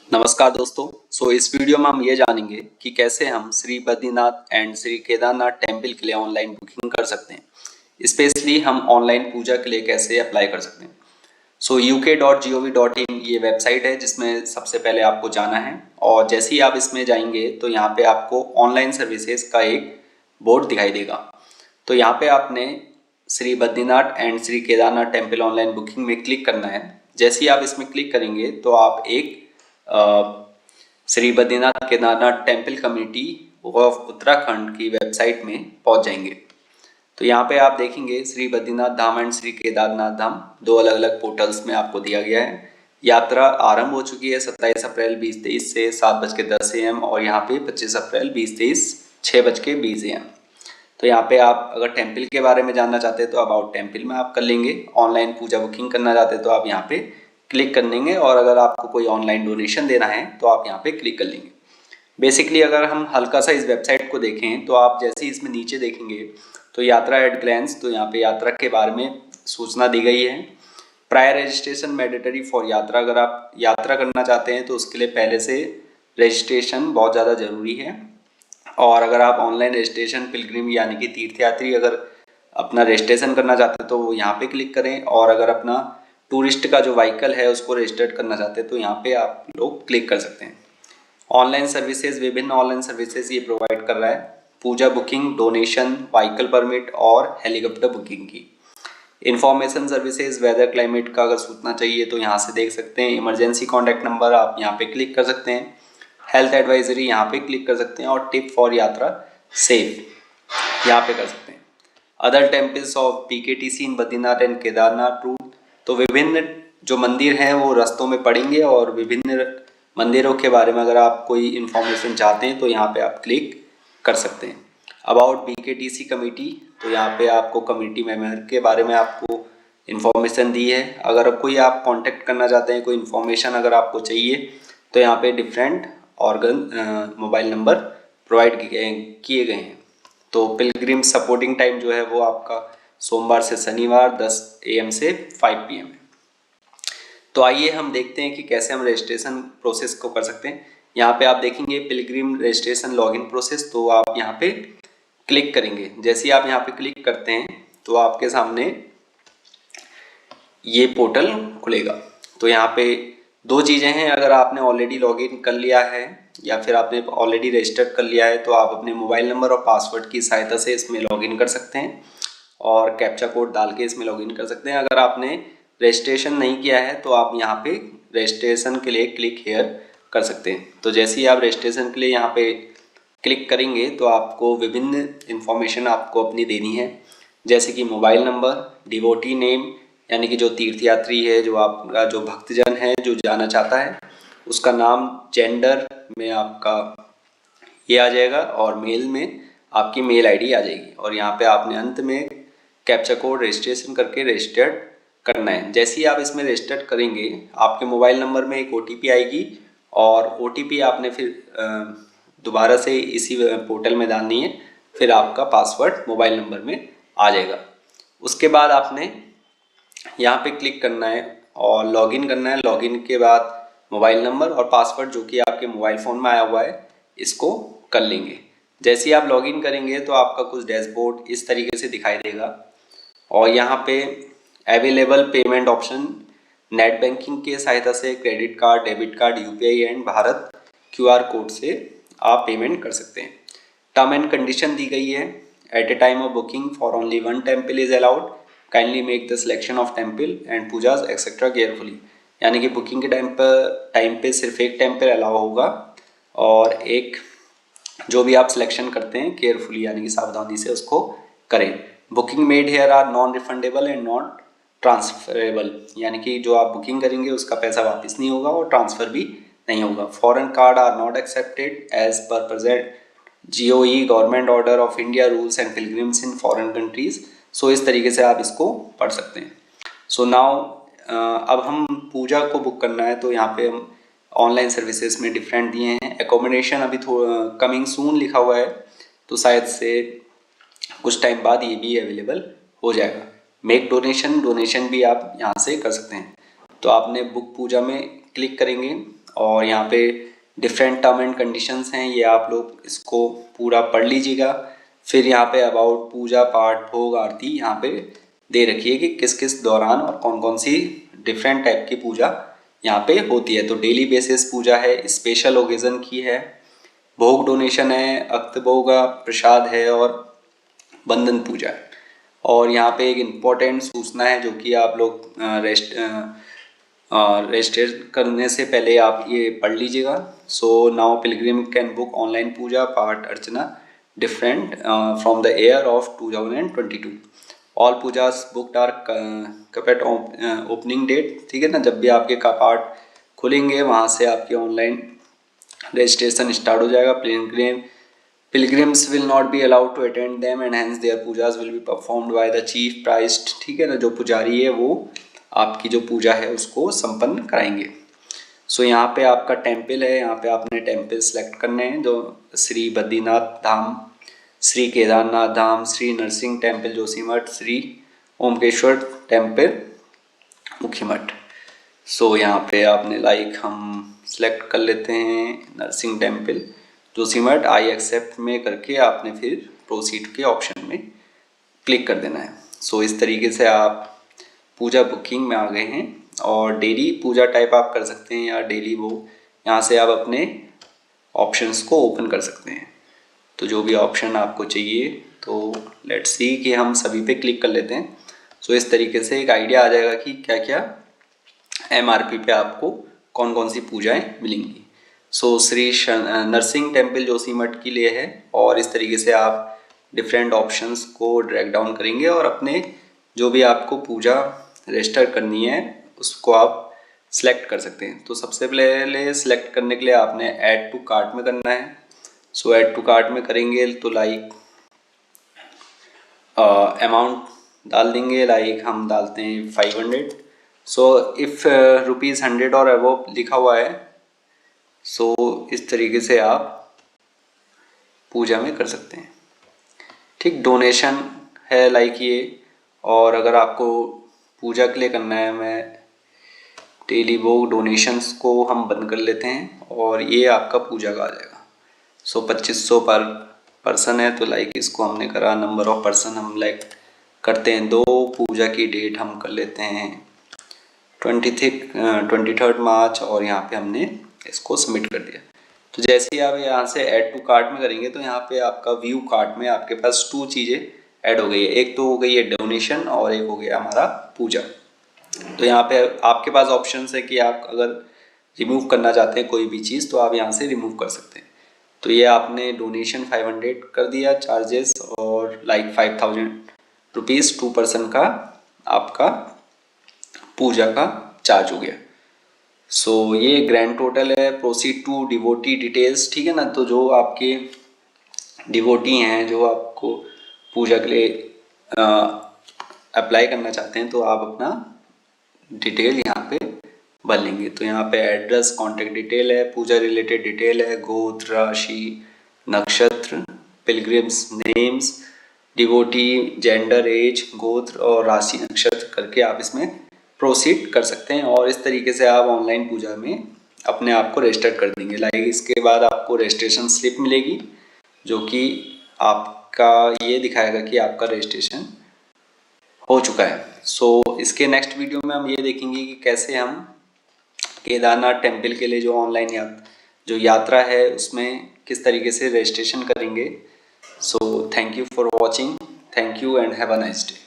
नमस्कार दोस्तों। इस वीडियो में हम ये जानेंगे कि कैसे हम श्री बद्रीनाथ एंड श्री केदारनाथ टेम्पल के लिए ऑनलाइन बुकिंग कर सकते हैं। स्पेशली हम ऑनलाइन पूजा के लिए कैसे अप्लाई कर सकते हैं। uk.gov.in ये वेबसाइट है जिसमें सबसे पहले आपको जाना है और जैसे ही आप इसमें जाएंगे तो यहाँ पे आपको ऑनलाइन सर्विसेज का एक बोर्ड दिखाई देगा। तो यहाँ पे आपने Shri Badrinath and Shri Kedarnath temple online booking में क्लिक करना है। जैसे ही आप इसमें क्लिक करेंगे तो आप एक Shri Badrinath Kedarnath temple committee of Uttarakhand की वेबसाइट में पहुंच जाएंगे। तो यहाँ पे आप देखेंगे श्री बद्रीनाथ धाम एंड श्री केदारनाथ धाम दो अलग अलग पोर्टल्स में आपको दिया गया है। यात्रा आरंभ हो चुकी है 27 अप्रैल 2023 से 7:10 AM और यहाँ पे 25 अप्रैल 2023 6:20 AM। तो यहाँ पे आप अगर टेम्पल के बारे में जानना चाहते हैं तो अबाउट टेम्पल में आप कर लेंगे। ऑनलाइन पूजा बुकिंग करना चाहते हैं तो आप यहाँ पे क्लिक कर लेंगे और अगर आपको कोई ऑनलाइन डोनेशन देना है तो आप यहाँ पे क्लिक कर लेंगे। बेसिकली अगर हम हल्का सा इस वेबसाइट को देखें तो आप जैसे ही इसमें नीचे देखेंगे तो यात्रा एट ग्लैंस, तो यहाँ पे यात्रा के बारे में सूचना दी गई है। प्रायर रजिस्ट्रेशन मैंडेटरी फॉर यात्रा, अगर आप यात्रा करना चाहते हैं तो उसके लिए पहले से रजिस्ट्रेशन बहुत ज़्यादा ज़रूरी है। और अगर आप ऑनलाइन रजिस्ट्रेशन पिलग्रिम यानी कि तीर्थयात्री अगर अपना रजिस्ट्रेशन करना चाहते हैं तो वो यहाँ पे क्लिक करें और अगर अपना टूरिस्ट का जो व्हीकल है उसको रजिस्टर्ड करना चाहते हैं तो यहाँ पे आप लोग क्लिक कर सकते हैं। ऑनलाइन सर्विसेज, विभिन्न ऑनलाइन सर्विसेज ये प्रोवाइड कर रहा है। पूजा बुकिंग, डोनेशन, व्हीकल परमिट और हेलीकॉप्टर बुकिंग की। इंफॉर्मेशन सर्विसेज, वेदर क्लाइमेट का अगर सूचना चाहिए तो यहाँ से देख सकते हैं। इमरजेंसी कॉन्टैक्ट नंबर आप यहाँ पे क्लिक कर सकते हैं। हेल्थ एडवाइजरी यहाँ पे क्लिक कर सकते हैं और टिप फॉर यात्रा सेफ यहाँ पे कर सकते हैं। Other temples of PKTC in Badrinath and Kedarnath route, तो विभिन्न जो मंदिर हैं वो रास्तों में पड़ेंगे और विभिन्न मंदिरों के बारे में अगर आप कोई इन्फॉर्मेशन चाहते हैं तो यहाँ पे आप क्लिक कर सकते हैं। अबाउट PKTC कमेटी, तो यहाँ पे आपको कमेटी मेंबर के बारे में आपको इन्फॉर्मेशन दी है। अगर कोई आप कांटेक्ट करना चाहते हैं, कोई इन्फॉर्मेशन अगर आपको चाहिए तो यहाँ पे different organ mobile number provide किए गए हैं। तो पिलग्रिम सपोर्टिंग टाइम जो है वो आपका सोमवार से शनिवार 10 AM से 5 PM है। तो आइए हम देखते हैं कि कैसे हम रजिस्ट्रेशन प्रोसेस को कर सकते हैं। यहाँ पे आप देखेंगे पिलग्रिम रजिस्ट्रेशन लॉगिन प्रोसेस, तो आप यहाँ पे क्लिक करेंगे। जैसे ही आप यहाँ पे क्लिक करते हैं तो आपके सामने ये पोर्टल खुलेगा। तो यहाँ पे दो चीज़ें हैं, अगर आपने ऑलरेडी लॉगिन कर लिया है या फिर आपने ऑलरेडी रजिस्टर्ड कर लिया है तो आप अपने मोबाइल नंबर और पासवर्ड की सहायता से इसमें लॉगिन कर सकते हैं और कैप्चा कोड डाल के इसमें लॉगिन कर सकते हैं। अगर आपने रजिस्ट्रेशन नहीं किया है तो आप यहाँ पे रजिस्ट्रेशन के लिए क्लिक हेयर कर सकते हैं। तो जैसे ही आप रजिस्ट्रेशन के लिए यहाँ पे क्लिक करेंगे तो आपको विभिन्न इन्फॉर्मेशन आपको अपनी देनी है, जैसे कि मोबाइल नंबर, डिवोटी नेम यानी कि जो तीर्थयात्री है, जो आपका जो भक्तजन है जो जाना चाहता है उसका नाम, जेंडर में आपका ये आ जाएगा और मेल में आपकी मेल ID आ जाएगी और यहाँ पे आपने अंत में कैप्चा कोड रजिस्ट्रेशन करके रजिस्टर्ड करना है। जैसे ही आप इसमें रजिस्टर्ड करेंगे आपके मोबाइल नंबर में एक OTP आएगी और OTP आपने फिर दोबारा से इसी पोर्टल में डालनी है, फिर आपका पासवर्ड मोबाइल नंबर में आ जाएगा। उसके बाद आपने यहाँ पे क्लिक करना है और लॉगिन करना है। लॉगिन के बाद मोबाइल नंबर और पासवर्ड जो कि आपके मोबाइल फ़ोन में आया हुआ है इसको कर लेंगे। जैसे ही आप लॉगिन करेंगे तो आपका कुछ डैशबोर्ड इस तरीके से दिखाई देगा और यहाँ पे available payment option, net banking के सहायता से credit card, debit card, UPI and Bharat QR code से आप पेमेंट कर सकते हैं। टर्म एंड कंडीशन दी गई है। At a time of booking for only one temple is allowed, kindly make the selection of temple and pujas etcetera carefully, यानी कि बुकिंग के टाइम पे सिर्फ एक टेम्पल अलाउ होगा और एक जो भी आप सिलेक्शन करते हैं केयरफुली यानी कि सावधानी से उसको करें। Booking made here are non refundable and not transferable, यानी कि जो आप बुकिंग करेंगे उसका पैसा वापस नहीं होगा और ट्रांसफ़र भी नहीं होगा। Foreign card are not accepted as per present GOE government order of India rules and pilgrims in foreign countries. So इस तरीके से आप इसको पढ़ सकते हैं। सो नाउ अब हम पूजा को बुक करना है तो यहाँ पे हम ऑनलाइन सर्विसेज में डिफरेंट दिए हैं। एकोमोडेशन अभी कमिंग सून लिखा हुआ है तो शायद से कुछ टाइम बाद ये भी अवेलेबल हो जाएगा। मेक डोनेशन, डोनेशन भी आप यहाँ से कर सकते हैं। तो आपने बुक पूजा में क्लिक करेंगे और यहाँ पे डिफरेंट टर्म एंड कंडीशंस हैं, ये आप लोग इसको पूरा पढ़ लीजिएगा। फिर यहाँ पे अबाउट पूजा पाठ भोग आरती यहाँ पे दे रखी है कि किस किस दौरान और कौन कौन सी डिफरेंट टाइप की पूजा यहाँ पे होती है। तो डेली बेसिस पूजा है, स्पेशल ओकेज़न की है, भोग डोनेशन है, अक्त भोग प्रसाद है और बंधन पूजा है। और यहाँ पे एक इम्पॉर्टेंट सूचना है जो कि आप लोग रजिस्टर करने से पहले आप ये पढ़ लीजिएगा। So now pilgrim can book online puja paath archana different from the year of 2022। All pujas booked are kept opening date, ठीक है ना, जब भी आपके कपाट खुलेंगे वहाँ से आपके ऑनलाइन रजिस्ट्रेशन स्टार्ट हो जाएगा। Pilgrims will not be allowed to attend them and hence their pujas will be performed by the chief priest, ठीक है ना, जो पुजारी है वो आपकी जो पूजा है उसको संपन्न कराएंगे। सो यहाँ पे आपका टेम्पल है, यहाँ पे आपने टेम्पल सेलेक्ट करने हैं, जो Shri Badrinath Dham, Shri Kedarnath Dham, Shri Narsingh temple Joshimath, Shri Omkeshwar temple Mukhimath. So यहाँ पे आपने लाइक हम सेलेक्ट कर लेते हैं Narsingh temple Joshimath, I accept में करके आपने फिर प्रोसीड के ऑप्शन में क्लिक कर देना है। सो इस तरीके से आप पूजा बुकिंग में आ गए हैं और डेली पूजा टाइप आप कर सकते हैं या डेली वो यहाँ से आप अपने ऑप्शंस को ओपन कर सकते हैं। तो जो भी ऑप्शन आपको चाहिए तो लेट्स सी कि हम सभी पे क्लिक कर लेते हैं। सो इस तरीके से एक आइडिया आ जाएगा कि क्या क्या MRP पे आपको कौन कौन सी पूजाएं मिलेंगी। सो श्री नरसिंह टेम्पल जोशीमठ के लिए है और इस तरीके से आप डिफरेंट ऑप्शंस को ड्रैग डाउन करेंगे और अपने जो भी आपको पूजा रजिस्टर करनी है उसको आप सिलेक्ट कर सकते हैं। तो सबसे पहले सिलेक्ट करने के लिए आपने ऐड टू कार्ट में करना है। सो ऐड टू कार्ट में करेंगे तो लाइक अमाउंट डाल देंगे, लाइक हम डालते हैं 500। सो इफ़ ₹100 और अबव लिखा हुआ है सो इस तरीके से आप पूजा में कर सकते हैं, ठीक। डोनेशन है लाइक ये, और अगर आपको पूजा के लिए करना है, मैं डेली भोग डोनेशंस को हम बंद कर लेते हैं और ये आपका पूजा का आ जाएगा। सो 2500 पर पर्सन है तो लाइक इसको हमने करा, नंबर ऑफ पर्सन हम लाइक करते हैं 2, पूजा की डेट हम कर लेते हैं 23 मार्च और यहाँ पे हमने इसको सबमिट कर दिया। तो जैसे ही आप यहाँ से ऐड टू कार्ट में करेंगे तो यहाँ पे आपका व्यू कार्ट में आपके पास 2 चीज़ें ऐड हो गई है, एक तो हो गई है डोनेशन और एक हो गया हमारा पूजा। तो यहाँ पे आपके पास ऑप्शन है कि आप अगर रिमूव करना चाहते हैं कोई भी चीज़ तो आप यहाँ से रिमूव कर सकते हैं। तो ये आपने डोनेशन 500 कर दिया चार्जेस और लाइक 5000 रुपीज़ 2 पर्सन का आपका पूजा का चार्ज हो गया। सो ये ग्रैंड टोटल है। प्रोसीड टू डिवोटी डिटेल्स, ठीक है ना, तो जो आपके डिवोटी हैं जो आपको पूजा के लिए अप्लाई करना चाहते हैं तो आप अपना डिटेल यहाँ पे भर लेंगे। तो यहाँ पे एड्रेस, कॉन्टेक्ट डिटेल है, पूजा रिलेटेड डिटेल है, gotra, rashi, nakshatra, pilgrims names, devotee, gender, age, गोत्र और राशि नक्षत्र करके आप इसमें प्रोसीड कर सकते हैं और इस तरीके से आप ऑनलाइन पूजा में अपने आप को रजिस्टर कर देंगे। लाइक इसके बाद आपको रजिस्ट्रेशन स्लिप मिलेगी जो कि आपका ये दिखाएगा कि आपका रजिस्ट्रेशन हो चुका है। सो इसके नेक्स्ट वीडियो में हम ये देखेंगे कि कैसे हम केदारनाथ टेम्पल के लिए जो ऑनलाइन जो यात्रा है उसमें किस तरीके से रजिस्ट्रेशन करेंगे। So thank you for watching, thank you and have a nice day.